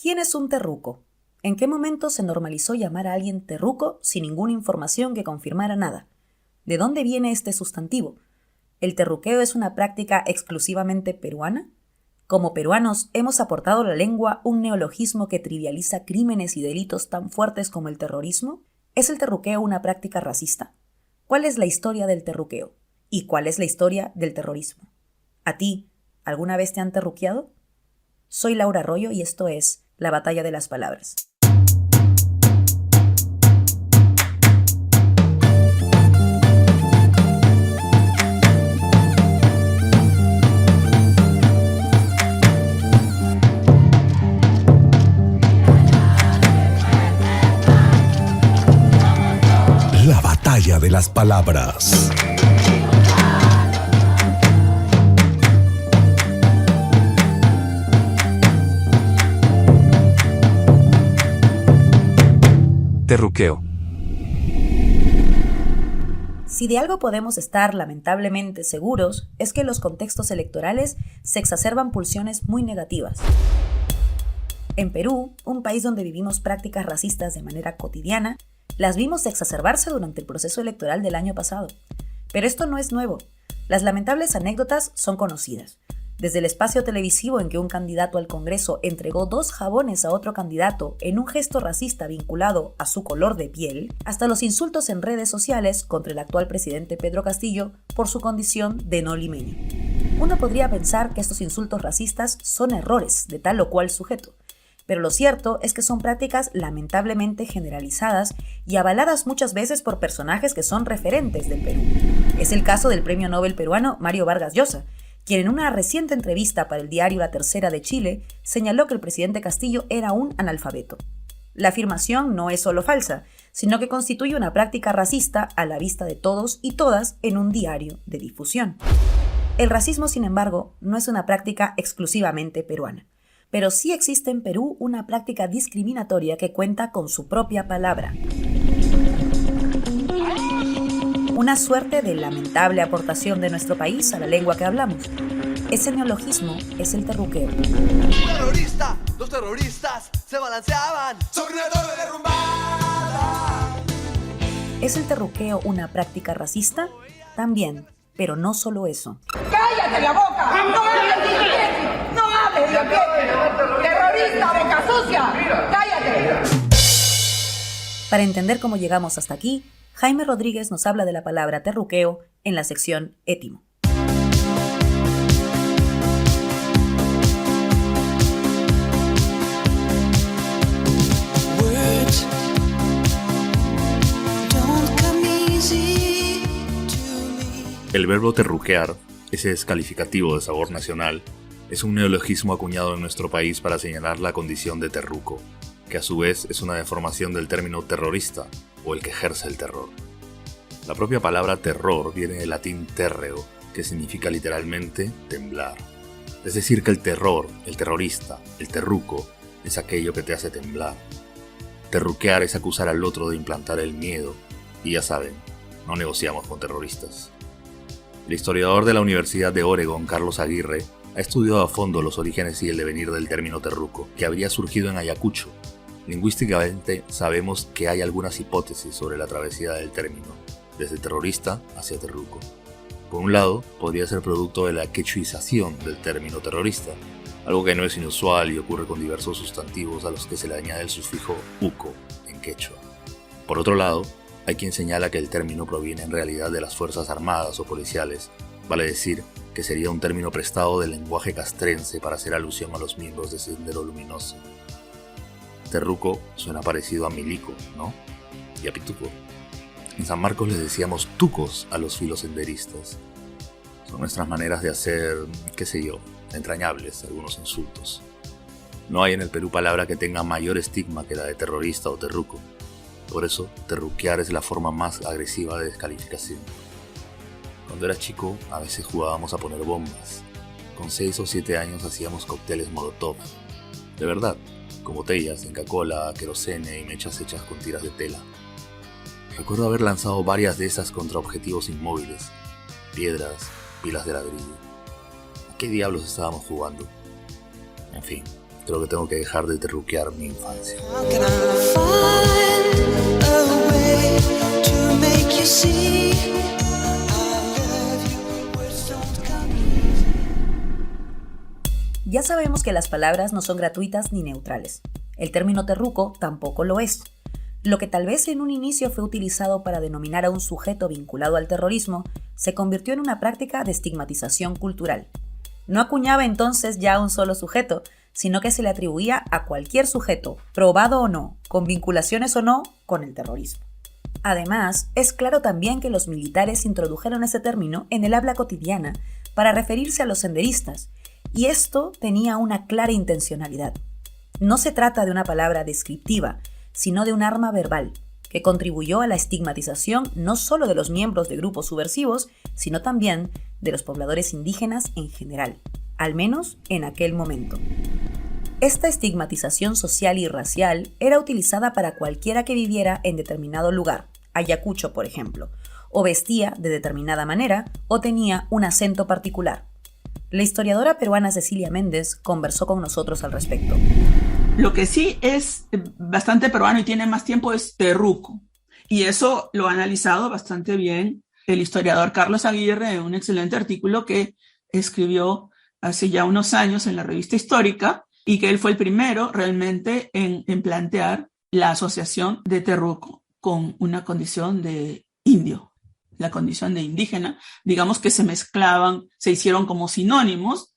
¿Quién es un terruco? ¿En qué momento se normalizó llamar a alguien terruco sin ninguna información que confirmara nada? ¿De dónde viene este sustantivo? ¿El terruqueo es una práctica exclusivamente peruana? Como peruanos, hemos aportado a la lengua un neologismo que trivializa crímenes y delitos tan fuertes como el terrorismo. ¿Es el terruqueo una práctica racista? ¿Cuál es la historia del terruqueo? ¿Y cuál es la historia del terrorismo? ¿A ti, alguna vez te han terruqueado? Soy Laura Arroyo y esto es La Batalla de las Palabras. La Batalla de las Palabras. Terruqueo. Si de algo podemos estar lamentablemente seguros, es que en los contextos electorales se exacerban pulsiones muy negativas. En Perú, un país donde vivimos prácticas racistas de manera cotidiana, las vimos exacerbarse durante el proceso electoral del año pasado. Pero esto no es nuevo. Las lamentables anécdotas son conocidas. Desde el espacio televisivo en que un candidato al Congreso entregó 2 jabones a otro candidato en un gesto racista vinculado a su color de piel, hasta los insultos en redes sociales contra el actual presidente Pedro Castillo por su condición de no limeño. Uno podría pensar que estos insultos racistas son errores de tal o cual sujeto, pero lo cierto es que son prácticas lamentablemente generalizadas y avaladas muchas veces por personajes que son referentes del Perú. Es el caso del premio Nobel peruano Mario Vargas Llosa, quien en una reciente entrevista para el diario La Tercera de Chile señaló que el presidente Castillo era un analfabeto. La afirmación no es solo falsa, sino que constituye una práctica racista a la vista de todos y todas en un diario de difusión. El racismo, sin embargo, no es una práctica exclusivamente peruana, pero sí existe en Perú una práctica discriminatoria que cuenta con su propia palabra. Una suerte de lamentable aportación de nuestro país a la lengua que hablamos. Ese neologismo es el terruqueo. ¡Terrorista! Los terroristas se balanceaban sobre una torre derrumbada. ¿Es el terruqueo una práctica racista? También, pero no solo eso. ¡Cállate la boca! ¡No hables de imbécil! ¡No hables de imbécil! ¡Terrorista, boca sucia! ¡Cállate! Para entender cómo llegamos hasta aquí, Jaime Rodríguez nos habla de la palabra terruqueo en la sección Étimo. El verbo terruquear, ese descalificativo de sabor nacional, es un neologismo acuñado en nuestro país para señalar la condición de terruco, que a su vez es una deformación del término terrorista, o el que ejerce el terror. La propia palabra terror viene del latín terreo, que significa literalmente temblar. Es decir que el terror, el terrorista, el terruco, es aquello que te hace temblar. Terruquear es acusar al otro de implantar el miedo, y ya saben, no negociamos con terroristas. El historiador de la Universidad de Oregon, Carlos Aguirre, ha estudiado a fondo los orígenes y el devenir del término terruco, que habría surgido en Ayacucho. Lingüísticamente sabemos que hay algunas hipótesis sobre la travesía del término, desde terrorista hacia terruco. Por un lado, podría ser producto de la quechuización del término terrorista, algo que no es inusual y ocurre con diversos sustantivos a los que se le añade el sufijo uco en quechua. Por otro lado, hay quien señala que el término proviene en realidad de las fuerzas armadas o policiales, vale decir que sería un término prestado del lenguaje castrense para hacer alusión a los miembros de Sendero Luminoso. Terruco suena parecido a milico, ¿no? Y a pituco. En San Marcos les decíamos tucos a los filosenderistas. Son nuestras maneras de hacer, qué sé yo, entrañables algunos insultos. No hay en el Perú palabra que tenga mayor estigma que la de terrorista o terruco. Por eso, terruquear es la forma más agresiva de descalificación. Cuando era chico, a veces jugábamos a poner bombas. Con 6 o 7 años hacíamos cócteles molotov. De verdad, con botellas, Inca-Cola, querosene y mechas hechas con tiras de tela. Recuerdo haber lanzado varias de esas contra objetivos inmóviles, piedras, pilas de ladrillo. ¿A qué diablos estábamos jugando? En fin, Creo que tengo que dejar de terruquear mi infancia. How can I find a way to make you see I love you, words don't come easy. Ya sabemos que las palabras no son gratuitas ni neutrales. El término terruco tampoco lo es. Lo que tal vez en un inicio fue utilizado para denominar a un sujeto vinculado al terrorismo, se convirtió en una práctica de estigmatización cultural. No acuñaba entonces ya a un solo sujeto, sino que se le atribuía a cualquier sujeto, probado o no, con vinculaciones o no, con el terrorismo. Además, es claro también que los militares introdujeron ese término en el habla cotidiana para referirse a los senderistas, y esto tenía una clara intencionalidad. No se trata de una palabra descriptiva, sino de un arma verbal, que contribuyó a la estigmatización no solo de los miembros de grupos subversivos, sino también de los pobladores indígenas en general, al menos en aquel momento. Esta estigmatización social y racial era utilizada para cualquiera que viviera en determinado lugar, Ayacucho por ejemplo, o vestía de determinada manera o tenía un acento particular. La historiadora peruana Cecilia Méndez conversó con nosotros al respecto. Lo que sí es bastante peruano y tiene más tiempo es terruco. Y eso lo ha analizado bastante bien el historiador Carlos Aguirre en un excelente artículo que escribió hace ya unos años en la revista Histórica, y que él fue el primero realmente en plantear la asociación de terruco con una condición de indio, la condición de indígena. Digamos que se mezclaban, se hicieron como sinónimos,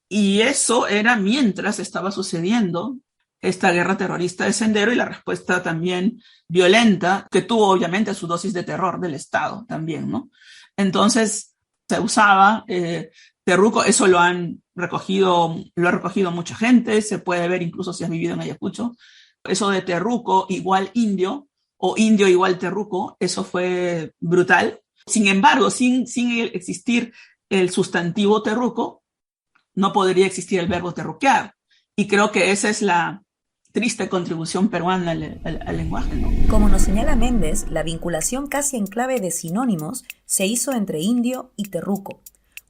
y eso era mientras estaba sucediendo esta guerra terrorista de Sendero y la respuesta también violenta que tuvo obviamente su dosis de terror del Estado también, ¿no? Entonces se usaba terruco, eso lo ha recogido mucha gente, se puede ver incluso si has vivido en Ayacucho. Eso de terruco igual indio o indio igual terruco, eso fue brutal. Sin embargo, sin existir el sustantivo terruco, no podría existir el verbo terruquear. Y creo que esa es la triste contribución peruana al lenguaje, ¿no? Como nos señala Méndez, la vinculación casi en clave de sinónimos se hizo entre indio y terruco.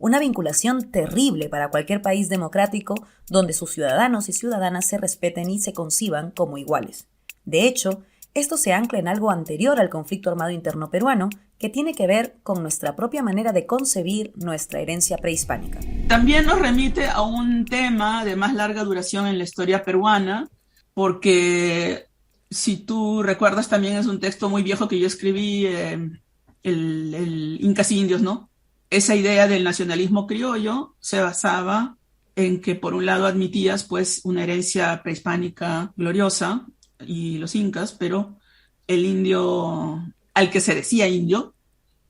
Una vinculación terrible para cualquier país democrático donde sus ciudadanos y ciudadanas se respeten y se conciban como iguales. De hecho, esto se ancla en algo anterior al conflicto armado interno peruano, que tiene que ver con nuestra propia manera de concebir nuestra herencia prehispánica. También nos remite a un tema de más larga duración en la historia peruana, porque si tú recuerdas también es un texto muy viejo que yo escribí, el Incas Indios, ¿no? Esa idea del nacionalismo criollo se basaba en que por un lado admitías pues una herencia prehispánica gloriosa y los incas, pero el indio al que se decía indio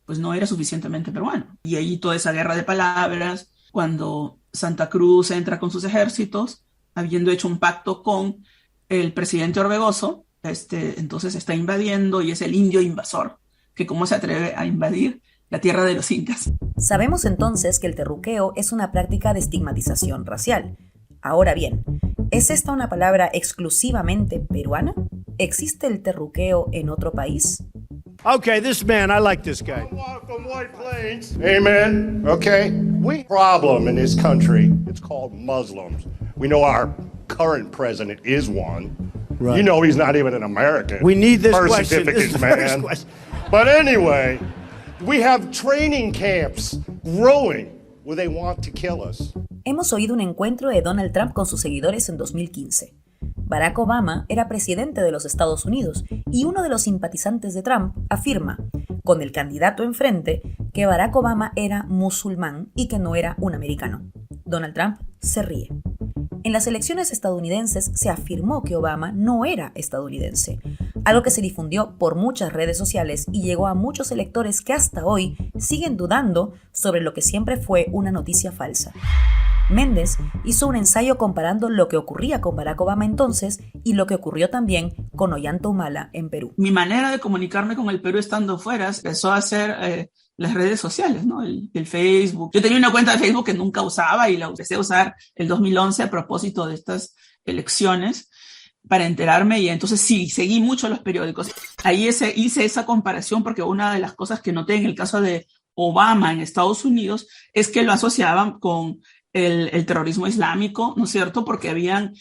pues no era suficientemente peruano. Y ahí toda esa guerra de palabras, cuando Santa Cruz entra con sus ejércitos, habiendo hecho un pacto con el presidente Orbegoso, entonces está invadiendo y es el indio invasor, que cómo se atreve a invadir la tierra de los incas. Sabemos entonces que el terruqueo es una práctica de estigmatización racial. Ahora bien, ¿es esta una palabra exclusivamente peruana? ¿Existe el terruqueo en otro país? Okay, this man, I like this guy. From White Plains. Amen. Okay. We problem in this country. It's called Muslims. We know our current president is one. Right. You know he's not even an American. We need this birth question. certificates, This is the man. first question. But anyway, we have training camps growing where they want to kill us. Hemos oído un encuentro de Donald Trump con sus seguidores en 2015. Barack Obama era presidente de los Estados Unidos y uno de los simpatizantes de Trump afirma, con el candidato enfrente, que Barack Obama era musulmán y que no era un americano. Donald Trump se ríe. En las elecciones estadounidenses se afirmó que Obama no era estadounidense, algo que se difundió por muchas redes sociales y llegó a muchos electores que hasta hoy siguen dudando sobre lo que siempre fue una noticia falsa. Méndez hizo un ensayo comparando lo que ocurría con Barack Obama entonces y lo que ocurrió también con Ollanta Humala en Perú. Mi manera de comunicarme con el Perú estando fuera empezó a ser las redes sociales, ¿no? El Facebook. Yo tenía una cuenta de Facebook que nunca usaba y la empecé a usar el 2011 a propósito de estas elecciones para enterarme, y entonces sí, seguí mucho los periódicos. Ahí hice esa comparación porque una de las cosas que noté en el caso de Obama en Estados Unidos es que lo asociaban con el terrorismo islámico, ¿no es cierto? Porque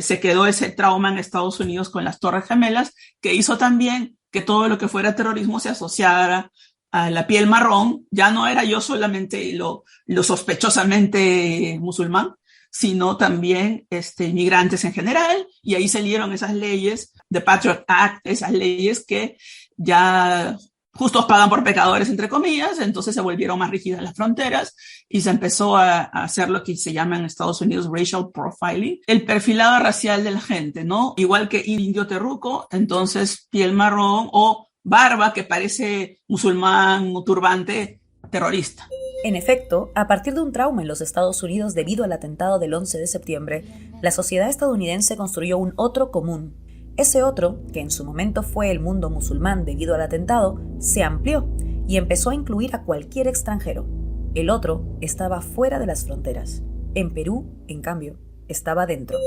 se quedó ese trauma en Estados Unidos con las Torres Gemelas, que hizo también que todo lo que fuera terrorismo se asociara a la piel marrón. Ya no era yo solamente lo sospechosamente musulmán, sino también inmigrantes en general, y ahí salieron esas leyes, the Patriot Act, esas leyes que ya justos pagan por pecadores, entre comillas, entonces se volvieron más rígidas las fronteras y se empezó a hacer lo que se llama en Estados Unidos racial profiling, el perfilado racial de la gente, ¿no? Igual que indio terruco, entonces piel marrón, o barba que parece musulmán o turbante, terrorista. En efecto, a partir de un trauma en los Estados Unidos debido al atentado del 11 de septiembre, la sociedad estadounidense construyó un otro común. Ese otro, que en su momento fue el mundo musulmán debido al atentado, se amplió y empezó a incluir a cualquier extranjero. El otro estaba fuera de las fronteras. En Perú, en cambio, estaba dentro.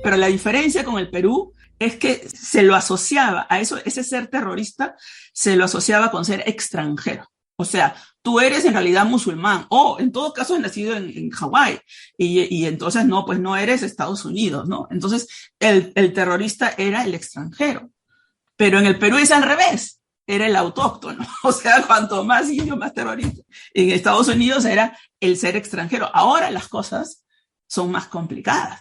Pero la diferencia con el Perú es que se lo asociaba a eso, ese ser terrorista se lo asociaba con ser extranjero. O sea, tú eres en realidad musulmán, o en todo caso has nacido en Hawái, y entonces no, pues no eres Estados Unidos, ¿no? Entonces el terrorista era el extranjero. Pero en el Perú es al revés, era el autóctono. O sea, cuanto más indio, más terrorista. En Estados Unidos era el ser extranjero. Ahora las cosas son más complicadas,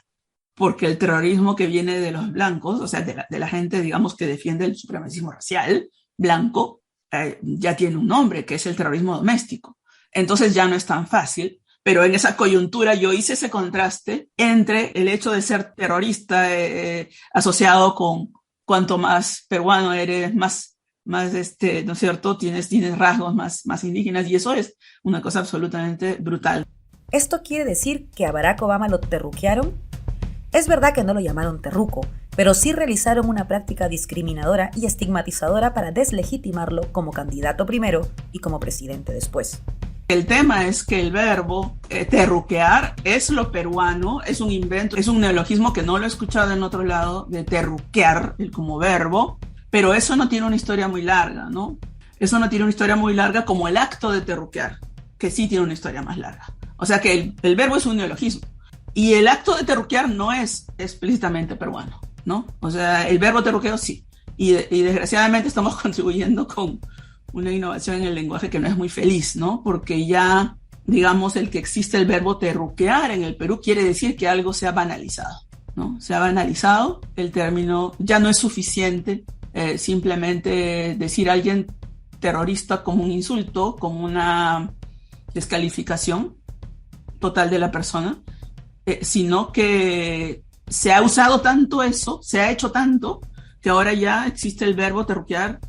porque el terrorismo que viene de los blancos, o sea, de la gente, digamos, que defiende el supremacismo racial blanco, ya tiene un nombre, que es el terrorismo doméstico. Entonces ya no es tan fácil, pero en esa coyuntura yo hice ese contraste entre el hecho de ser terrorista asociado con cuanto más peruano eres, más ¿no es cierto? Tienes rasgos más indígenas, y eso es una cosa absolutamente brutal. ¿Esto quiere decir que a Barack Obama lo terruquearon? Es verdad que no lo llamaron terruco, pero sí realizaron una práctica discriminadora y estigmatizadora para deslegitimarlo como candidato primero y como presidente después. El tema es que el verbo terruquear es lo peruano, es un invento, es un neologismo que no lo he escuchado en otro lado, de terruquear como verbo, pero eso no tiene una historia muy larga, ¿no? Eso no tiene una historia muy larga como el acto de terruquear, que sí tiene una historia más larga. O sea que el verbo es un neologismo. Y el acto de terruquear no es explícitamente peruano, ¿no? O sea, el verbo terruqueo sí. Y desgraciadamente estamos contribuyendo con una innovación en el lenguaje que no es muy feliz, ¿no? Porque ya, digamos, el que existe el verbo terruquear en el Perú quiere decir que algo se ha banalizado, ¿no? Se ha banalizado, el término ya no es suficiente simplemente decir a alguien terrorista como un insulto, como una descalificación total de la persona, sino que se ha usado tanto eso, se ha hecho tanto, que ahora ya existe el verbo terruquear,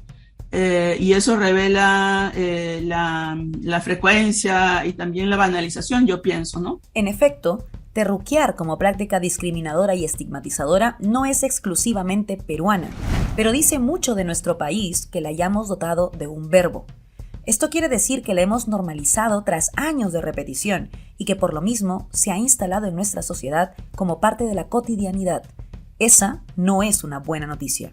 y eso revela la frecuencia y también la banalización, yo pienso, ¿no? En efecto, terruquear como práctica discriminadora y estigmatizadora no es exclusivamente peruana, pero dice mucho de nuestro país que la hayamos dotado de un verbo. Esto quiere decir que la hemos normalizado tras años de repetición y que por lo mismo se ha instalado en nuestra sociedad como parte de la cotidianidad. Esa no es una buena noticia.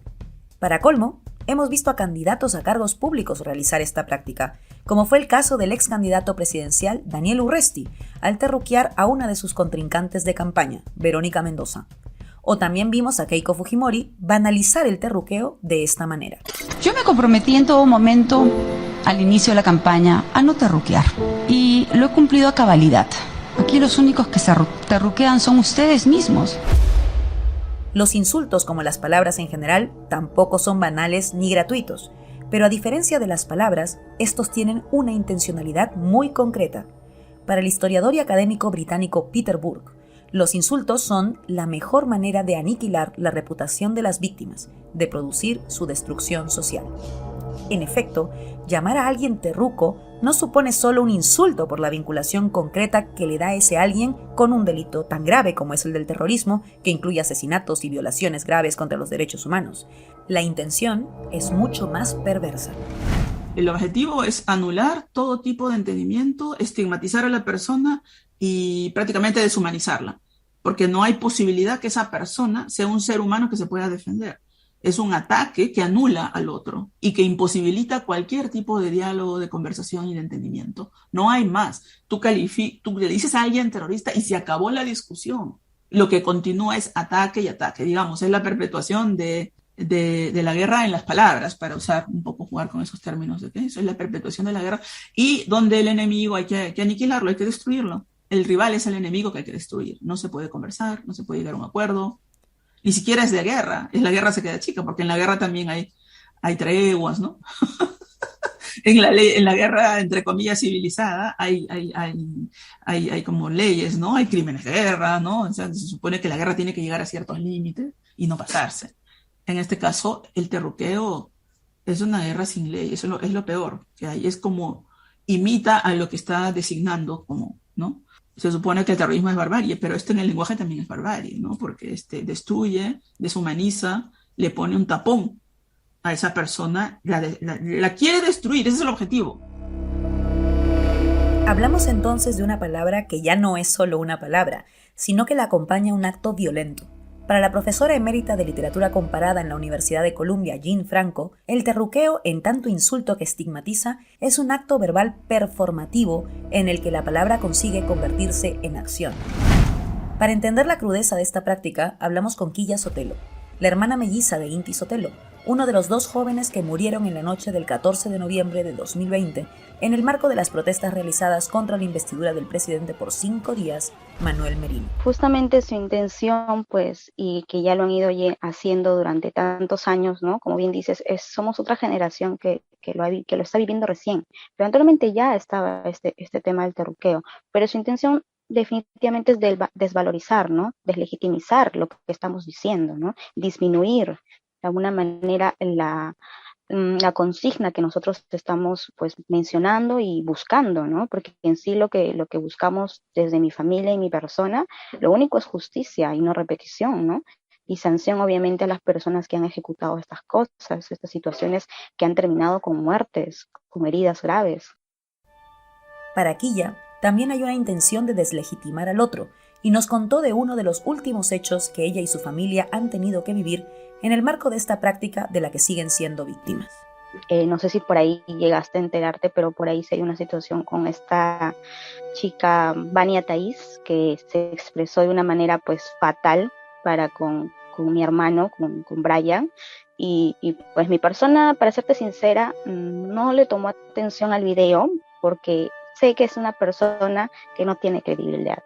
Para colmo, hemos visto a candidatos a cargos públicos realizar esta práctica, como fue el caso del ex candidato presidencial Daniel Urresti, al terruquear a una de sus contrincantes de campaña, Verónica Mendoza. O también vimos a Keiko Fujimori banalizar el terruqueo de esta manera. Yo me comprometí en todo momento, al inicio de la campaña, a no terruquear. Y lo he cumplido a cabalidad. Aquí los únicos que se terruquean son ustedes mismos. Los insultos, como las palabras en general, tampoco son banales ni gratuitos. Pero a diferencia de las palabras, estos tienen una intencionalidad muy concreta. Para el historiador y académico británico Peter Burke, los insultos son la mejor manera de aniquilar la reputación de las víctimas, de producir su destrucción social. En efecto, llamar a alguien terruco no supone solo un insulto por la vinculación concreta que le da a ese alguien con un delito tan grave como es el del terrorismo, que incluye asesinatos y violaciones graves contra los derechos humanos. La intención es mucho más perversa. El objetivo es anular todo tipo de entendimiento, estigmatizar a la persona y prácticamente deshumanizarla, porque no hay posibilidad que esa persona sea un ser humano que se pueda defender. Es un ataque que anula al otro y que imposibilita cualquier tipo de diálogo, de conversación y de entendimiento. No hay más. Tú le dices a alguien terrorista y se acabó la discusión. Lo que continúa es ataque y ataque. Digamos, es la perpetuación de la guerra en las palabras, para usar un poco, jugar con esos términos. ¿Okay? Eso es la perpetuación de la guerra. Y donde el enemigo hay que aniquilarlo, hay que destruirlo. El rival es el enemigo que hay que destruir. No se puede conversar, no se puede llegar a un acuerdo. Ni siquiera es de guerra, es la guerra se queda chica, porque en la guerra también hay treguas, ¿no? En la guerra, entre comillas, civilizada, hay como leyes, ¿no? Hay crímenes de guerra, ¿no? O sea, se supone que la guerra tiene que llegar a ciertos límites y no pasarse. En este caso, el terruqueo es una guerra sin ley, eso es lo peor que hay, es como imita a lo que está designando como, ¿no? Se supone que el terrorismo es barbarie, pero esto en el lenguaje también es barbarie, ¿no? Porque destruye, deshumaniza, le pone un tapón a esa persona, la quiere destruir, ese es el objetivo. Hablamos entonces de una palabra que ya no es solo una palabra, sino que la acompaña un acto violento. Para la profesora emérita de literatura comparada en la Universidad de Columbia, Jean Franco, el terruqueo, en tanto insulto que estigmatiza, es un acto verbal performativo en el que la palabra consigue convertirse en acción. Para entender la crudeza de esta práctica, hablamos con Quilla Sotelo, la hermana melliza de Inti Sotelo, uno de los dos jóvenes que murieron en la noche del 14 de noviembre de 2020 en el marco de las protestas realizadas contra la investidura del presidente por 5 días, Manuel Merino. Justamente su intención, pues, y que ya lo han ido haciendo durante tantos años, ¿no? Como bien dices, somos otra generación que lo está viviendo recién. Pero anteriormente ya estaba este tema del terruqueo, pero su intención definitivamente es desvalorizar, ¿no? Deslegitimizar lo que estamos diciendo, ¿no? Disminuir de alguna manera la consigna que nosotros estamos pues mencionando y buscando, ¿no? Porque en sí lo que buscamos desde mi familia y mi persona, lo único es justicia y no repetición, ¿no? Y sanción obviamente a las personas que han ejecutado estas cosas, estas situaciones que han terminado con muertes, con heridas graves. Para Quilla, también hay una intención de deslegitimar al otro, y nos contó de uno de los últimos hechos que ella y su familia han tenido que vivir en el marco de esta práctica de la que siguen siendo víctimas. No sé si por ahí llegaste a enterarte, pero por ahí sí hay una situación con esta chica Vania Thaís, que se expresó de una manera pues fatal para con mi hermano, con Brian, y pues mi persona, para serte sincera, no le tomó atención al video, porque sé que es una persona que no tiene credibilidad.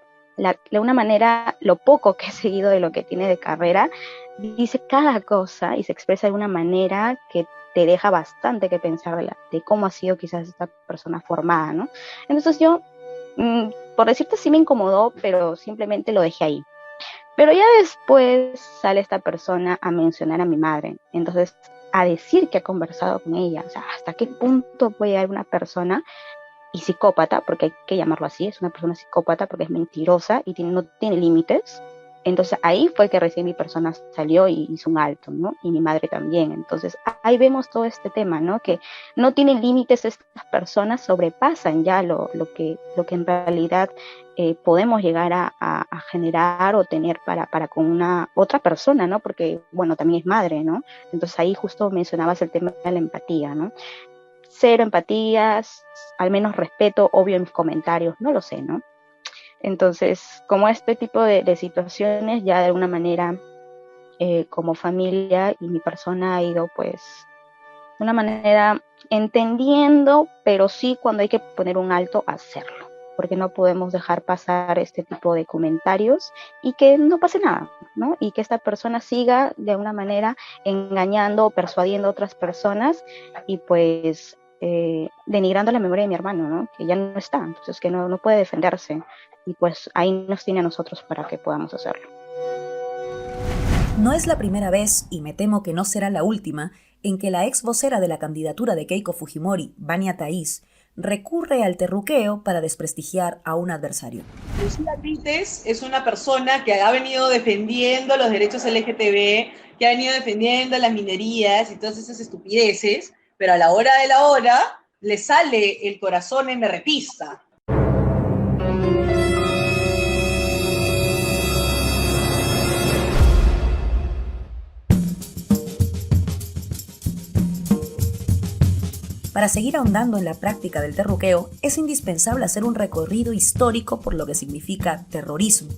De una manera, lo poco que he seguido de lo que tiene de carrera, dice cada cosa y se expresa de una manera que te deja bastante que pensar de cómo ha sido quizás esta persona formada, ¿no? Entonces yo, por decirte, sí me incomodó, pero simplemente lo dejé ahí. Pero ya después sale esta persona a mencionar a mi madre, entonces a decir que ha conversado con ella, o sea, hasta qué punto puede llegar una persona y psicópata, porque hay que llamarlo así, es una persona psicópata porque es mentirosa y no tiene límites. Entonces ahí fue que recién mi persona salió y hizo un alto, ¿no? Y mi madre también. Entonces ahí vemos todo este tema, ¿no? Que no tienen límites, estas personas sobrepasan ya lo que en realidad podemos llegar a generar o tener para con una otra persona, ¿no? Porque, bueno, también es madre, ¿no? Entonces ahí justo mencionabas el tema de la empatía, ¿no? Cero empatías, al menos respeto, obvio en mis comentarios, no lo sé, ¿no? Entonces, como este tipo de situaciones, ya de alguna manera, como familia y mi persona ha ido, pues, de una manera entendiendo, pero sí cuando hay que poner un alto, hacerlo, porque no podemos dejar pasar este tipo de comentarios y que no pase nada, ¿no? Y que esta persona siga de alguna manera engañando o persuadiendo a otras personas y pues denigrando la memoria de mi hermano, ¿no? Que ya no está, entonces que no puede defenderse y pues ahí nos tiene a nosotros para que podamos hacerlo. No es la primera vez, y me temo que no será la última, en que la ex vocera de la candidatura de Keiko Fujimori, Vania Thaís, recurre al terruqueo para desprestigiar a un adversario. Lucía Brites es una persona que ha venido defendiendo los derechos LGTB, que ha venido defendiendo las minerías y todas esas estupideces, pero a la hora de la hora le sale el corazón MRPista. Para seguir ahondando en la práctica del terruqueo, es indispensable hacer un recorrido histórico por lo que significa terrorismo.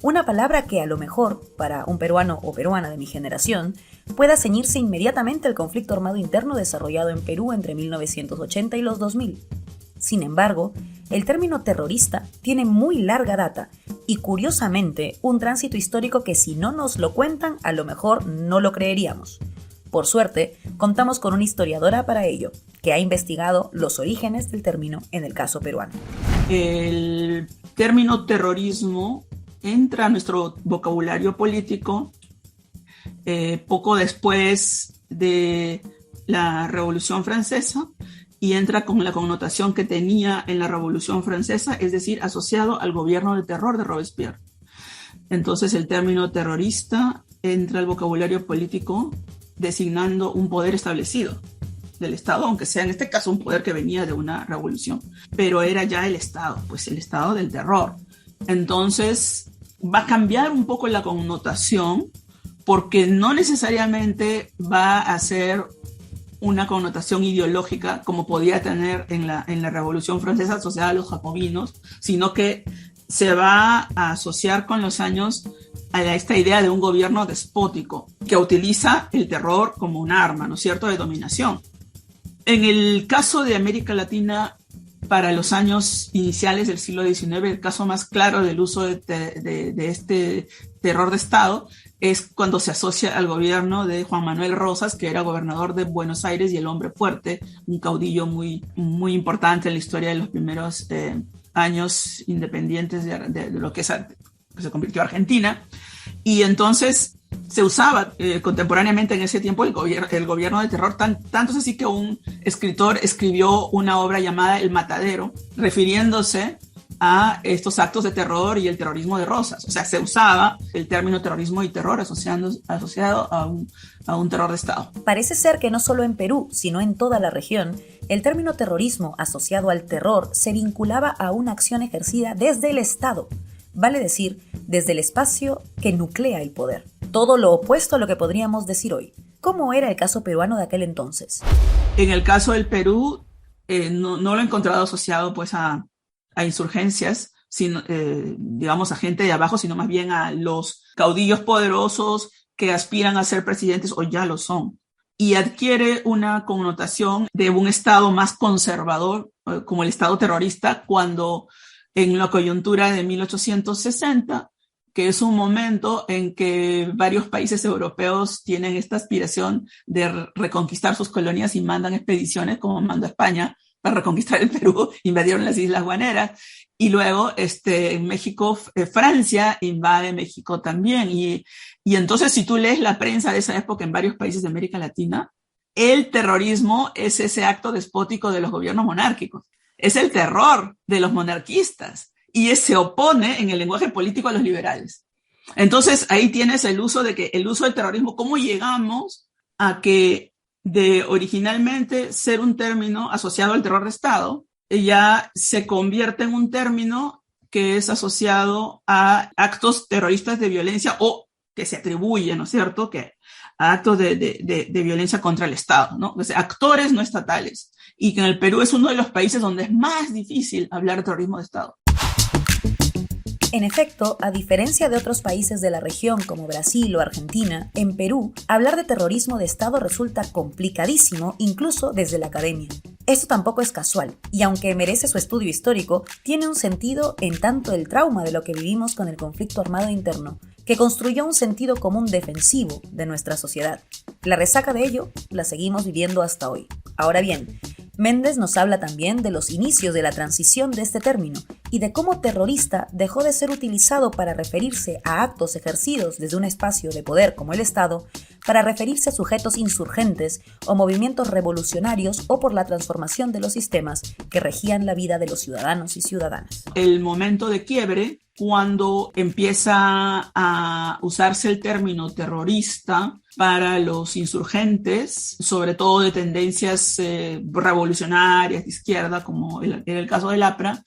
Una palabra que a lo mejor, para un peruano o peruana de mi generación, pueda ceñirse inmediatamente al conflicto armado interno desarrollado en Perú entre 1980 y los 2000. Sin embargo, el término terrorista tiene muy larga data y, curiosamente, un tránsito histórico que si no nos lo cuentan, a lo mejor no lo creeríamos. Por suerte, contamos con una historiadora para ello, que ha investigado los orígenes del término en el caso peruano. El término terrorismo entra a nuestro vocabulario político poco después de la Revolución Francesa y entra con la connotación que tenía en la Revolución Francesa, es decir, asociado al gobierno de terror de Robespierre. Entonces el término terrorista entra al vocabulario político designando un poder establecido del Estado, aunque sea en este caso un poder que venía de una revolución, pero era ya el Estado, pues el Estado del terror. Entonces va a cambiar un poco la connotación porque no necesariamente va a ser una connotación ideológica como podía tener en la Revolución Francesa asociada a los jacobinos, sino que se va a asociar con los años a esta idea de un gobierno despótico que utiliza el terror como un arma, ¿no es cierto?, de dominación. En el caso de América Latina, para los años iniciales del siglo XIX, el caso más claro del uso de este terror de Estado es cuando se asocia al gobierno de Juan Manuel Rosas, que era gobernador de Buenos Aires y el hombre fuerte, un caudillo muy, muy importante en la historia de los primeros años independientes de lo que se convirtió Argentina. Y entonces se usaba contemporáneamente en ese tiempo el gobierno de terror, tanto es así que un escritor escribió una obra llamada El Matadero, refiriéndose a estos actos de terror y el terrorismo de Rosas. O sea, se usaba el término terrorismo y terror asociado a un terror de Estado. Parece ser que no solo en Perú, sino en toda la región, el término terrorismo asociado al terror se vinculaba a una acción ejercida desde el Estado, vale decir, desde el espacio que nuclea el poder. Todo lo opuesto a lo que podríamos decir hoy. ¿Cómo era el caso peruano de aquel entonces? En el caso del Perú, no lo he encontrado asociado pues a insurgencias, sino, digamos, a gente de abajo, sino más bien a los caudillos poderosos que aspiran a ser presidentes o ya lo son. Y adquiere una connotación de un Estado más conservador, como el Estado terrorista, cuando en la coyuntura de 1860, que es un momento en que varios países europeos tienen esta aspiración de reconquistar sus colonias y mandan expediciones, como mandó España, para reconquistar el Perú, invadieron las Islas Guaneras, y luego en México, Francia invade México también, y entonces si tú lees la prensa de esa época en varios países de América Latina, el terrorismo es ese acto despótico de los gobiernos monárquicos, es el terror de los monarquistas, y se opone en el lenguaje político a los liberales. Entonces ahí tienes el uso del terrorismo, cómo llegamos a que de originalmente ser un término asociado al terror de Estado, ya se convierte en un término que es asociado a actos terroristas de violencia o que se atribuye, ¿no es cierto?, que a actos de violencia contra el Estado, ¿no? O sea, actores no estatales. Y que en el Perú es uno de los países donde es más difícil hablar de terrorismo de Estado. En efecto, a diferencia de otros países de la región como Brasil o Argentina, en Perú, hablar de terrorismo de Estado resulta complicadísimo incluso desde la academia. Esto tampoco es casual, y aunque merece su estudio histórico, tiene un sentido en tanto el trauma de lo que vivimos con el conflicto armado interno, que construyó un sentido común defensivo de nuestra sociedad. La resaca de ello la seguimos viviendo hasta hoy. Ahora bien, Méndez nos habla también de los inicios de la transición de este término y de cómo terrorista dejó de ser utilizado para referirse a actos ejercidos desde un espacio de poder como el Estado, para referirse a sujetos insurgentes o movimientos revolucionarios o por la transformación de los sistemas que regían la vida de los ciudadanos y ciudadanas. El momento de quiebre, cuando empieza a usarse el término terrorista para los insurgentes, sobre todo de tendencias revolucionarias de izquierda, como era el caso del APRA,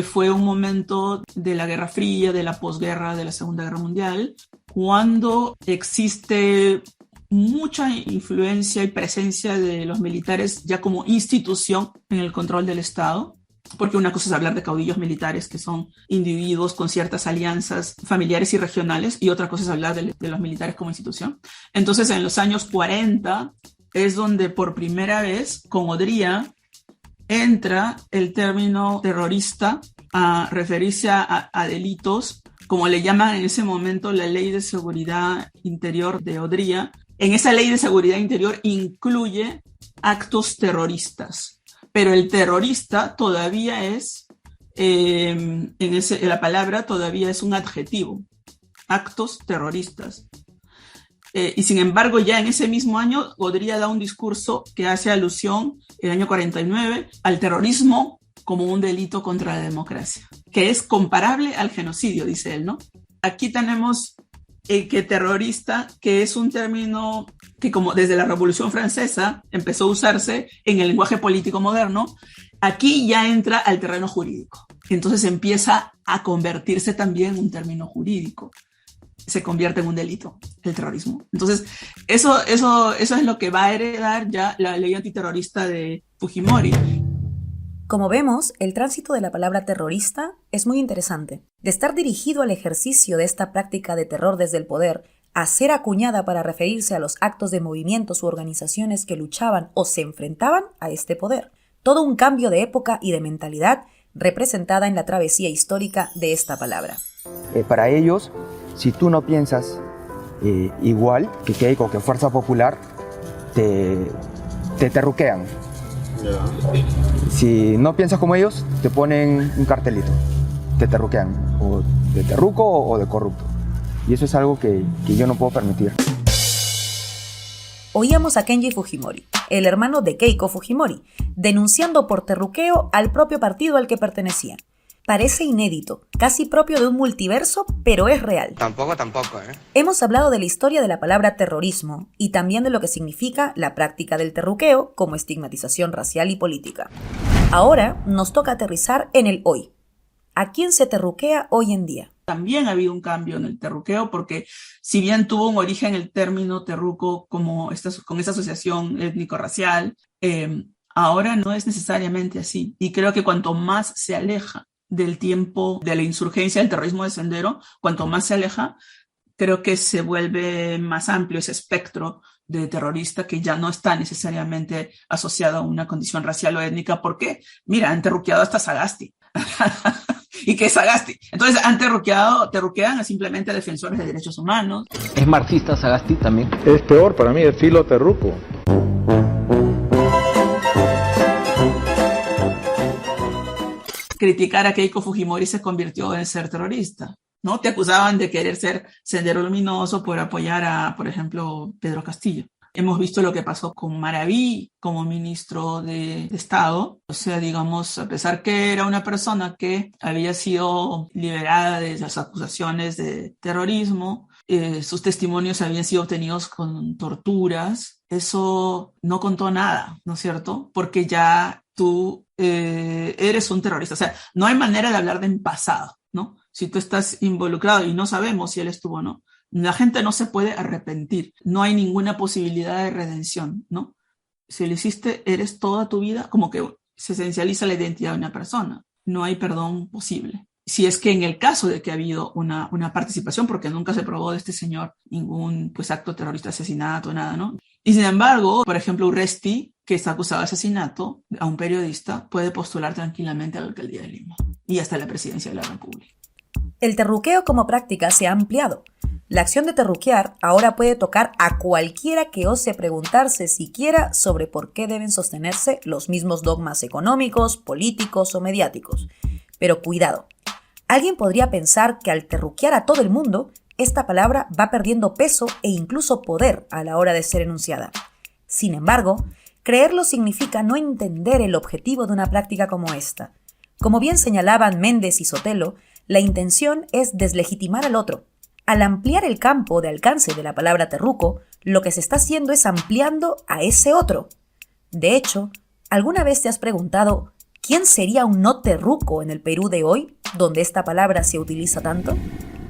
fue un momento de la Guerra Fría, de la posguerra, de la Segunda Guerra Mundial, cuando existe mucha influencia y presencia de los militares ya como institución en el control del Estado, porque una cosa es hablar de caudillos militares, que son individuos con ciertas alianzas familiares y regionales, y otra cosa es hablar de los militares como institución. Entonces, en los años 40 es donde por primera vez, con Odría, entra el término terrorista a referirse a delitos, como le llaman en ese momento la Ley de Seguridad Interior de Odría. En esa Ley de Seguridad Interior incluye actos terroristas, pero el terrorista todavía es, la palabra todavía es un adjetivo, actos terroristas. Y sin embargo, ya en ese mismo año, Odría da un discurso que hace alusión, el año 49, al terrorismo como un delito contra la democracia, que es comparable al genocidio, dice él, ¿no? Aquí tenemos que terrorista, que es un término que como desde la Revolución Francesa empezó a usarse en el lenguaje político moderno, aquí ya entra al terreno jurídico. Entonces empieza a convertirse también en un término jurídico. Se convierte en un delito, el terrorismo. Entonces, eso es lo que va a heredar ya la ley antiterrorista de Fujimori. Como vemos, el tránsito de la palabra terrorista es muy interesante. De estar dirigido al ejercicio de esta práctica de terror desde el poder, a ser acuñada para referirse a los actos de movimientos u organizaciones que luchaban o se enfrentaban a este poder. Todo un cambio de época y de mentalidad representada en la travesía histórica de esta palabra. Para ellos, si tú no piensas igual que Keiko, que Fuerza Popular, te terruquean. Si no piensas como ellos, te ponen un cartelito, te terruquean, o de terruco o de corrupto. Y eso es algo que yo no puedo permitir. Oíamos a Kenji Fujimori, el hermano de Keiko Fujimori, denunciando por terruqueo al propio partido al que pertenecía. Parece inédito, casi propio de un multiverso, pero es real. Tampoco, Hemos hablado de la historia de la palabra terrorismo y también de lo que significa la práctica del terruqueo como estigmatización racial y política. Ahora nos toca aterrizar en el hoy. ¿A quién se terruquea hoy en día? También ha habido un cambio en el terruqueo porque si bien tuvo un origen el término terruco con esta asociación étnico-racial, ahora no es necesariamente así. Y creo que cuanto más se aleja del tiempo de la insurgencia, del terrorismo de Sendero, cuanto más se aleja, creo que se vuelve más amplio ese espectro de terrorista que ya no está necesariamente asociado a una condición racial o étnica. ¿Por qué? Mira, han terruqueado hasta Sagasti. ¿Y qué es Sagasti? Entonces terruquean a simplemente defensores de derechos humanos. ¿Es marxista Sagasti también? Es peor para mí, es filo terruco. Criticar a Keiko Fujimori se convirtió en ser terrorista, ¿no? Te acusaban de querer ser Sendero Luminoso por apoyar a, por ejemplo, Pedro Castillo. Hemos visto lo que pasó con Maraví como ministro de Estado. O sea, digamos, a pesar que era una persona que había sido liberada de las acusaciones de terrorismo, sus testimonios habían sido obtenidos con torturas. Eso no contó nada, ¿no es cierto? Porque ya tú eres un terrorista. O sea, no hay manera de hablar de en pasado, ¿no? Si tú estás involucrado y no sabemos si él estuvo o no, la gente no se puede arrepentir. No hay ninguna posibilidad de redención, ¿no? Si lo hiciste, eres toda tu vida, como que se esencializa la identidad de una persona. No hay perdón posible. Si es que en el caso de que ha habido una participación, porque nunca se probó de este señor ningún acto terrorista, asesinato, nada, ¿no? Y sin embargo, por ejemplo, Urresti, que está acusado de asesinato a un periodista, puede postular tranquilamente a la alcaldía de Lima y hasta la presidencia de la República. El terruqueo como práctica se ha ampliado. La acción de terruquear ahora puede tocar a cualquiera que ose preguntarse siquiera sobre por qué deben sostenerse los mismos dogmas económicos, políticos o mediáticos. Pero cuidado, alguien podría pensar que al terruquear a todo el mundo, esta palabra va perdiendo peso e incluso poder a la hora de ser enunciada. Sin embargo, creerlo significa no entender el objetivo de una práctica como esta. Como bien señalaban Méndez y Sotelo, la intención es deslegitimar al otro. Al ampliar el campo de alcance de la palabra terruco, lo que se está haciendo es ampliando a ese otro. De hecho, ¿alguna vez te has preguntado quién sería un no terruco en el Perú de hoy, donde esta palabra se utiliza tanto?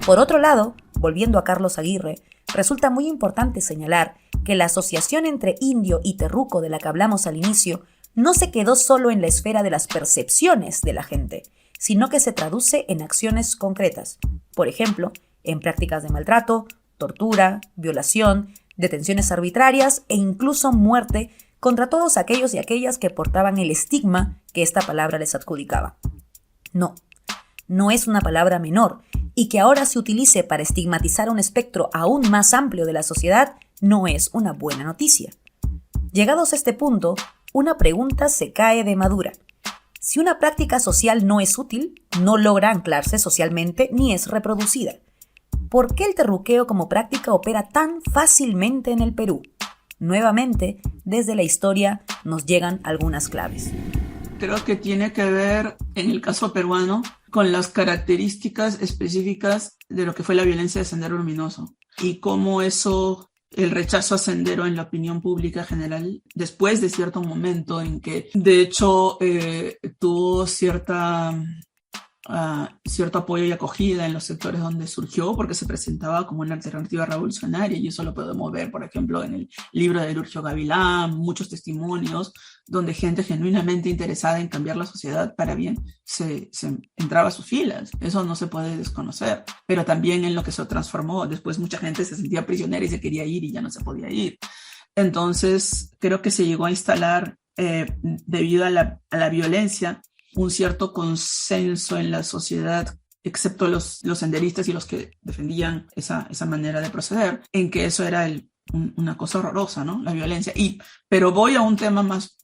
Por otro lado, volviendo a Carlos Aguirre, resulta muy importante señalar que la asociación entre indio y terruco de la que hablamos al inicio no se quedó solo en la esfera de las percepciones de la gente, sino que se traduce en acciones concretas. Por ejemplo, en prácticas de maltrato, tortura, violación, detenciones arbitrarias e incluso muerte contra todos aquellos y aquellas que portaban el estigma que esta palabra les adjudicaba. No es una palabra menor, y que ahora se utilice para estigmatizar un espectro aún más amplio de la sociedad no es una buena noticia. Llegados a este punto, una pregunta se cae de madura. Si una práctica social no es útil, no logra anclarse socialmente ni es reproducida. ¿Por qué el terruqueo como práctica opera tan fácilmente en el Perú? Nuevamente, desde la historia nos llegan algunas claves. Creo que tiene que ver, en el caso peruano, con las características específicas de lo que fue la violencia de Sendero Luminoso y cómo eso, el rechazo a Sendero en la opinión pública general, después de cierto momento en que, de hecho, tuvo cierto apoyo y acogida en los sectores donde surgió, porque se presentaba como una alternativa revolucionaria, y eso lo podemos ver, por ejemplo, en el libro de Lurcio Gavilán, muchos testimonios donde gente genuinamente interesada en cambiar la sociedad para bien se entraba a sus filas. Eso no se puede desconocer, pero también en lo que se transformó. Después mucha gente se sentía prisionera y se quería ir y ya no se podía ir. Entonces creo que se llegó a instalar, debido a la violencia, un cierto consenso en la sociedad, excepto los senderistas y los que defendían esa manera de proceder, en que eso era una cosa horrorosa, ¿no? La violencia. Pero voy a un tema más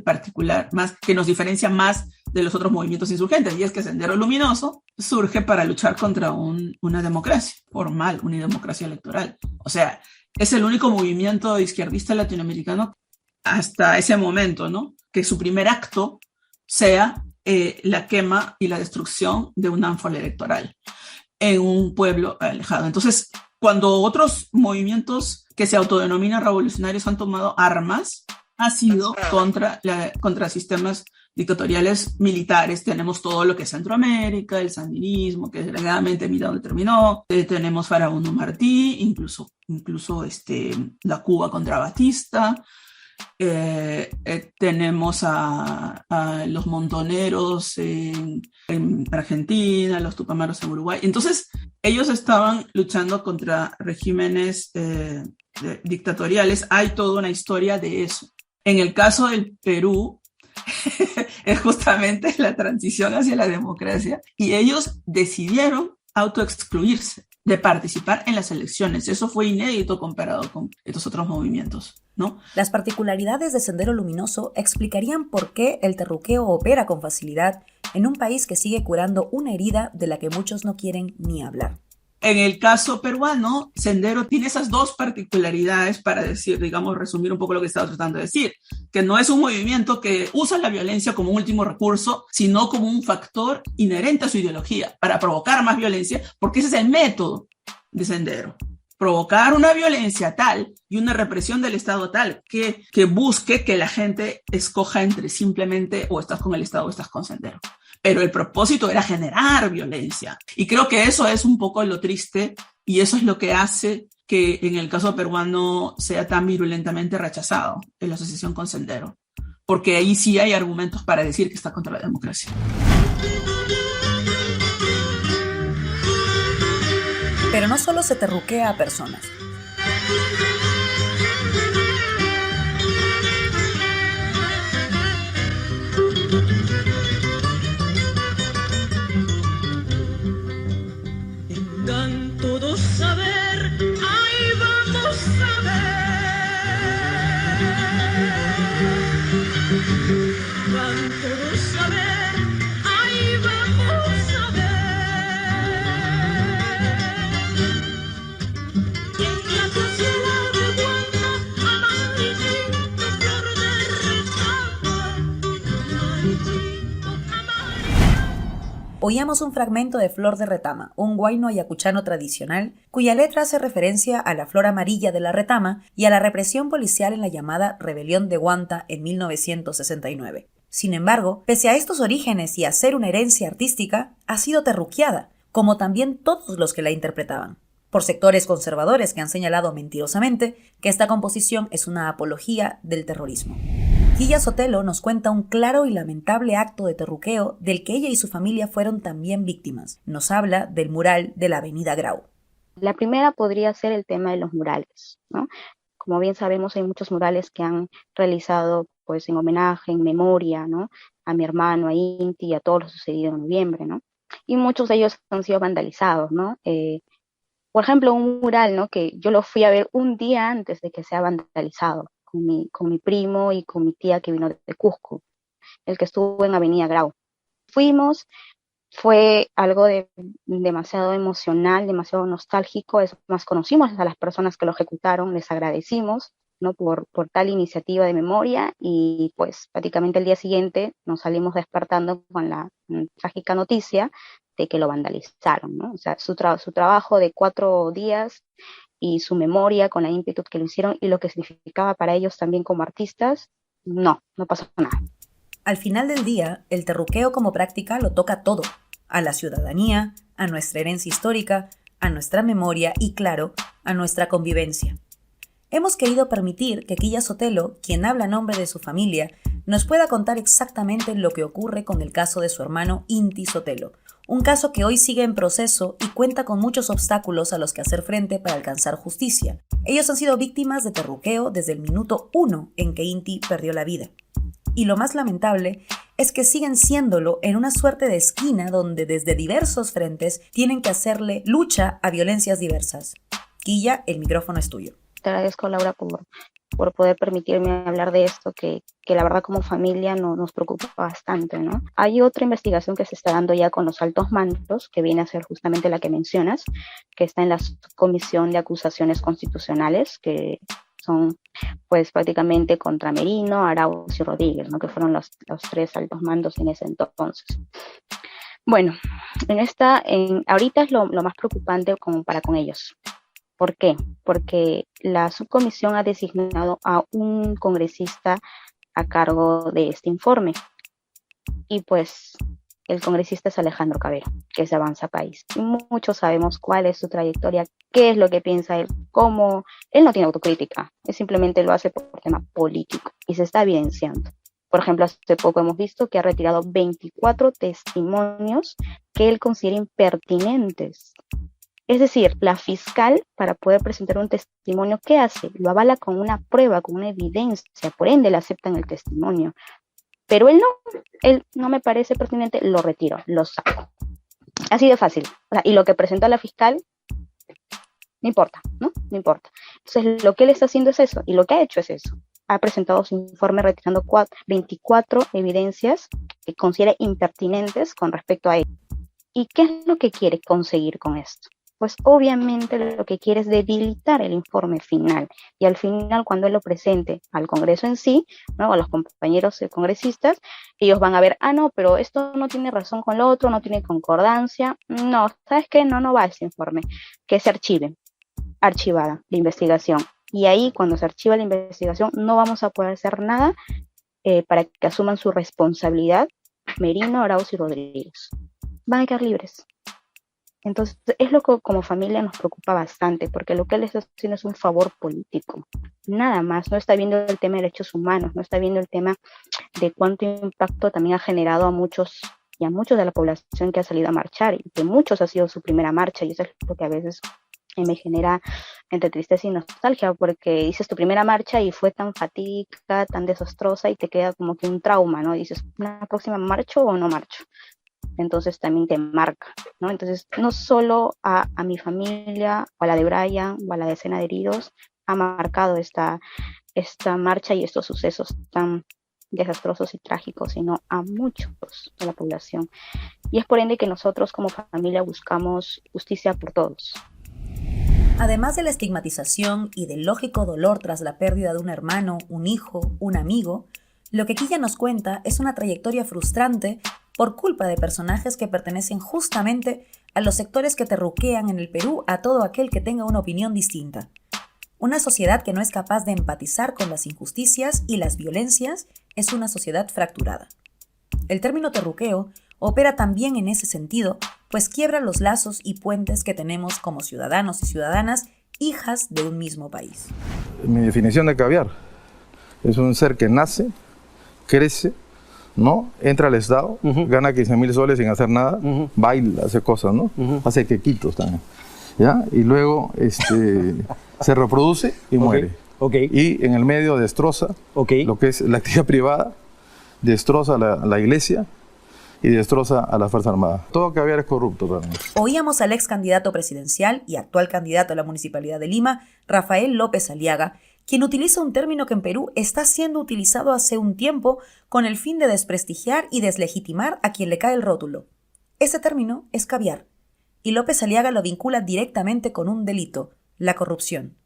particular, más que nos diferencia más de los otros movimientos insurgentes, y es que Sendero Luminoso surge para luchar contra una democracia formal, una democracia electoral. O sea, es el único movimiento izquierdista latinoamericano hasta ese momento, ¿no? Que su primer acto sea la quema y la destrucción de un ánfora electoral en un pueblo alejado. Entonces, cuando otros movimientos que se autodenominan revolucionarios han tomado armas, ha sido contra sistemas dictatoriales militares. Tenemos todo lo que es Centroamérica, el sandinismo, que desgraciadamente mira dónde terminó. Tenemos Farabundo Martí, incluso la Cuba contra Batista. Tenemos a los montoneros en Argentina, los tupamaros en Uruguay. Entonces, ellos estaban luchando contra regímenes dictatoriales. Hay toda una historia de eso. En el caso del Perú, es justamente la transición hacia la democracia, y ellos decidieron autoexcluirse de participar en las elecciones. Eso fue inédito comparado con estos otros movimientos, ¿no? Las particularidades de Sendero Luminoso explicarían por qué el terruqueo opera con facilidad en un país que sigue curando una herida de la que muchos no quieren ni hablar. En el caso peruano, Sendero tiene esas dos particularidades para decir, digamos, resumir un poco lo que estaba tratando de decir, que no es un movimiento que usa la violencia como último recurso, sino como un factor inherente a su ideología para provocar más violencia, porque ese es el método de Sendero. Provocar una violencia tal y una represión del Estado tal que busque que la gente escoja entre simplemente o estás con el Estado o estás con Sendero. Pero el propósito era generar violencia. Y creo que eso es un poco lo triste, y eso es lo que hace que en el caso peruano sea tan virulentamente rechazado en la asociación con Sendero. Porque ahí sí hay argumentos para decir que está contra la democracia. Pero no solo se terruquea a personas. Dan todos saber, ahí vamos a ver. Dan todos saber, ahí vamos a ver. En la ciudad de Guanta, amarillito flor de retama, amarillito, Oíamos un fragmento de Flor de Retama, un huayno ayacuchano tradicional, cuya letra hace referencia a la flor amarilla de la retama y a la represión policial en la llamada Rebelión de Guanta en 1969. Sin embargo, pese a estos orígenes y a ser una herencia artística, ha sido terruqueada, como también todos los que la interpretaban. por sectores conservadores que han señalado mentirosamente que esta composición es una apología del terrorismo. Quilla Sotelo nos cuenta un claro y lamentable acto de terruqueo del que ella y su familia fueron también víctimas. Nos habla del mural de la Avenida Grau. La primera podría ser el tema de los murales, ¿no? Como bien sabemos, hay muchos murales que han realizado pues en homenaje, en memoria, ¿no? A mi hermano, a Inti y a todo lo sucedido en noviembre, ¿no? Y muchos de ellos han sido vandalizados, ¿no? Por ejemplo, un mural, ¿no? Que yo lo fui a ver un día antes de que sea vandalizado, con mi primo y con mi tía que vino de Cusco, el que estuvo en Avenida Grau. Fuimos, fue algo demasiado emocional, demasiado nostálgico. Es más, conocimos a las personas que lo ejecutaron, les agradecimos, ¿no? por tal iniciativa de memoria, y pues prácticamente el día siguiente nos salimos despertando con la trágica noticia de que lo vandalizaron, ¿no? O sea, su trabajo de 4 días y su memoria con la ímpetu que lo hicieron y lo que significaba para ellos también como artistas, no pasó nada. Al final del día, el terruqueo como práctica lo toca todo, a la ciudadanía, a nuestra herencia histórica, a nuestra memoria y, claro, a nuestra convivencia. Hemos querido permitir que Quilla Sotelo, quien habla a nombre de su familia, nos pueda contar exactamente lo que ocurre con el caso de su hermano Inti Sotelo, un caso que hoy sigue en proceso y cuenta con muchos obstáculos a los que hacer frente para alcanzar justicia. Ellos han sido víctimas de terruqueo desde el minuto 1 en que Inti perdió la vida. Y lo más lamentable es que siguen siéndolo en una suerte de esquina donde desde diversos frentes tienen que hacerle lucha a violencias diversas. Quilla, el micrófono es tuyo. Te agradezco, Laura, por poder permitirme hablar de esto, que la verdad como familia nos preocupa bastante, ¿no? Hay otra investigación que se está dando ya con los altos mandos, que viene a ser justamente la que mencionas, que está en la Comisión de Acusaciones Constitucionales, que son pues prácticamente contra Merino, Arauz y Rodríguez, ¿no? Que fueron los 3 altos mandos en ese entonces. Bueno, ahorita es lo más preocupante para con ellos. ¿Por qué? Porque la subcomisión ha designado a un congresista a cargo de este informe. Y pues el congresista es Alejandro Cabero, que es de Avanza País. Y muchos sabemos cuál es su trayectoria, qué es lo que piensa él, cómo. Él no tiene autocrítica, él simplemente lo hace por tema político y se está evidenciando. Por ejemplo, hace poco hemos visto que ha retirado 24 testimonios que él considera impertinentes. Es decir, la fiscal, para poder presentar un testimonio, ¿qué hace? Lo avala con una prueba, con una evidencia, por ende le aceptan el testimonio. Pero él no me parece pertinente, lo retiro, lo saco. Así de fácil. O sea, y lo que presentó la fiscal, no importa, ¿no? No importa. Entonces, lo que él está haciendo es eso, y lo que ha hecho es eso. Ha presentado su informe retirando 24 evidencias que considera impertinentes con respecto a él. ¿Y qué es lo que quiere conseguir con esto? Pues obviamente lo que quiere es debilitar el informe final, y al final cuando él lo presente al Congreso en sí, ¿no? A los compañeros congresistas, ellos van a ver, no, pero esto no tiene razón con lo otro, no tiene concordancia, no, ¿sabes qué? No va ese informe, que se archivada la investigación, y ahí cuando se archiva la investigación no vamos a poder hacer nada para que asuman su responsabilidad Merino, Arauz y Rodríguez. Van a quedar libres. Entonces, es lo que como familia nos preocupa bastante, porque lo que él está haciendo es un favor político. Nada más, no está viendo el tema de derechos humanos, no está viendo el tema de cuánto impacto también ha generado a muchos de la población que ha salido a marchar, y que muchos ha sido su primera marcha, y eso es lo que a veces me genera entre tristeza y nostalgia, porque dices tu primera marcha y fue tan fatídica, tan desastrosa, y te queda como que un trauma, ¿no? Dices, ¿una próxima marcho o no marcho? Entonces también te marca, ¿no? Entonces no solo a mi familia, o a la de Brian, o a la decena de heridos, ha marcado esta marcha y estos sucesos tan desastrosos y trágicos, sino a muchos de la población. Y es por ende que nosotros como familia buscamos justicia por todos. Además de la estigmatización y del lógico dolor tras la pérdida de un hermano, un hijo, un amigo, lo que Quilla nos cuenta es una trayectoria frustrante por culpa de personajes que pertenecen justamente a los sectores que terruquean en el Perú a todo aquel que tenga una opinión distinta. Una sociedad que no es capaz de empatizar con las injusticias y las violencias es una sociedad fracturada. El término terruqueo opera también en ese sentido, pues quiebra los lazos y puentes que tenemos como ciudadanos y ciudadanas, hijas de un mismo país. Mi definición de caviar es un ser que nace, crece, ¿no? Entra al Estado, gana 15.000 soles sin hacer nada, baila, hace cosas, ¿no? Hace quequitos también, ¿ya? Y luego se reproduce y muere. Y en el medio destroza lo que es la actividad privada, destroza la iglesia y destroza a la Fuerza Armada. Todo caviar es corrupto para mí. Oíamos al ex candidato presidencial y actual candidato a la Municipalidad de Lima, Rafael López Aliaga, quien utiliza un término que en Perú está siendo utilizado hace un tiempo con el fin de desprestigiar y deslegitimar a quien le cae el rótulo. Ese término es caviar, y López Aliaga lo vincula directamente con un delito, la corrupción.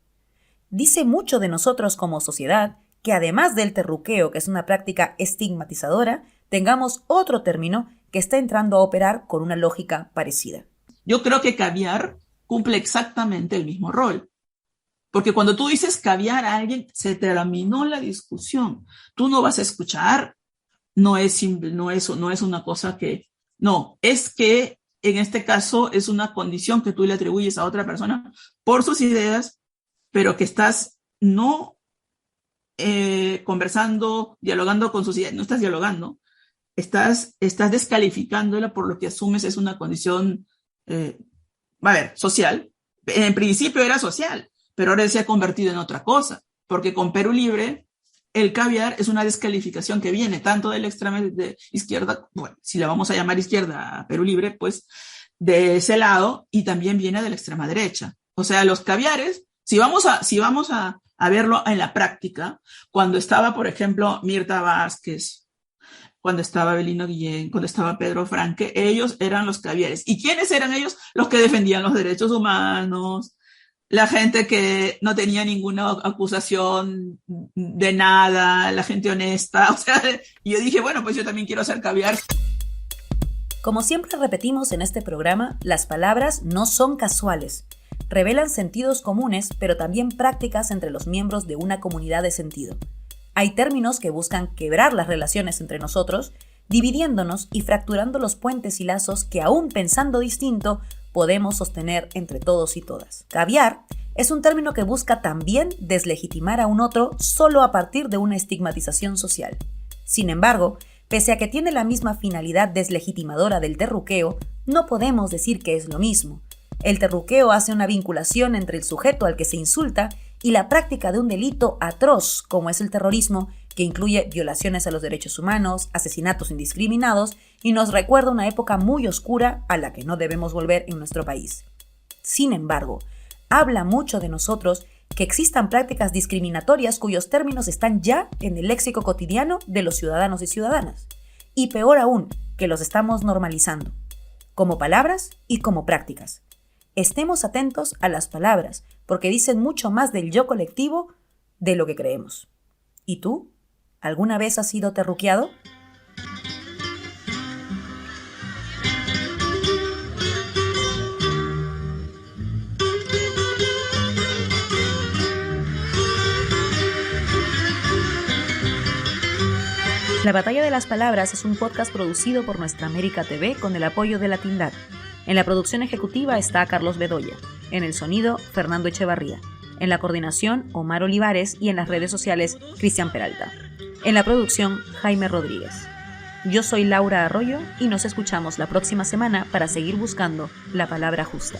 Dice mucho de nosotros como sociedad que además del terruqueo, que es una práctica estigmatizadora, tengamos otro término que está entrando a operar con una lógica parecida. Yo creo que caviar cumple exactamente el mismo rol. Porque cuando tú dices caviar a alguien, se terminó la discusión. Tú no vas a escuchar, no es una cosa que... No, es que en este caso es una condición que tú le atribuyes a otra persona por sus ideas, pero que estás no conversando, dialogando con sus ideas, no estás dialogando, estás descalificándola por lo que asumes es una condición, social. En principio era social, pero ahora se ha convertido en otra cosa, porque con Perú Libre el caviar es una descalificación que viene tanto de la extrema izquierda, bueno, si la vamos a llamar izquierda a Perú Libre, pues de ese lado, y también viene de la extrema derecha. O sea, los caviares, si vamos a verlo en la práctica, cuando estaba, por ejemplo, Mirta Vázquez, cuando estaba Belino Guillén, cuando estaba Pedro Franque, ellos eran los caviares. ¿Y quiénes eran ellos? Los que defendían los derechos humanos, la gente que no tenía ninguna acusación de nada, la gente honesta. O sea, y yo dije, bueno, pues yo también quiero hacer caviar. Como siempre repetimos en este programa, las palabras no son casuales. Revelan sentidos comunes, pero también prácticas entre los miembros de una comunidad de sentido. Hay términos que buscan quebrar las relaciones entre nosotros, dividiéndonos y fracturando los puentes y lazos que, aún pensando distinto, podemos sostener entre todos y todas. Caviar es un término que busca también deslegitimar a un otro solo a partir de una estigmatización social. Sin embargo, pese a que tiene la misma finalidad deslegitimadora del terruqueo, no podemos decir que es lo mismo. El terruqueo hace una vinculación entre el sujeto al que se insulta y la práctica de un delito atroz como es el terrorismo, que incluye violaciones a los derechos humanos, asesinatos indiscriminados y nos recuerda una época muy oscura a la que no debemos volver en nuestro país. Sin embargo, habla mucho de nosotros que existan prácticas discriminatorias cuyos términos están ya en el léxico cotidiano de los ciudadanos y ciudadanas. Y peor aún, que los estamos normalizando, como palabras y como prácticas. Estemos atentos a las palabras, porque dicen mucho más del yo colectivo de lo que creemos. ¿Y tú? ¿Alguna vez has sido terruqueado? La Batalla de las Palabras es un podcast producido por Nuestra América TV con el apoyo de Latindad. En la producción ejecutiva está Carlos Bedoya. En el sonido, Fernando Echevarría. En la coordinación, Omar Olivares. Y en las redes sociales, Cristian Peralta. En la producción, Jaime Rodríguez. Yo soy Laura Arroyo y nos escuchamos la próxima semana para seguir buscando la palabra justa.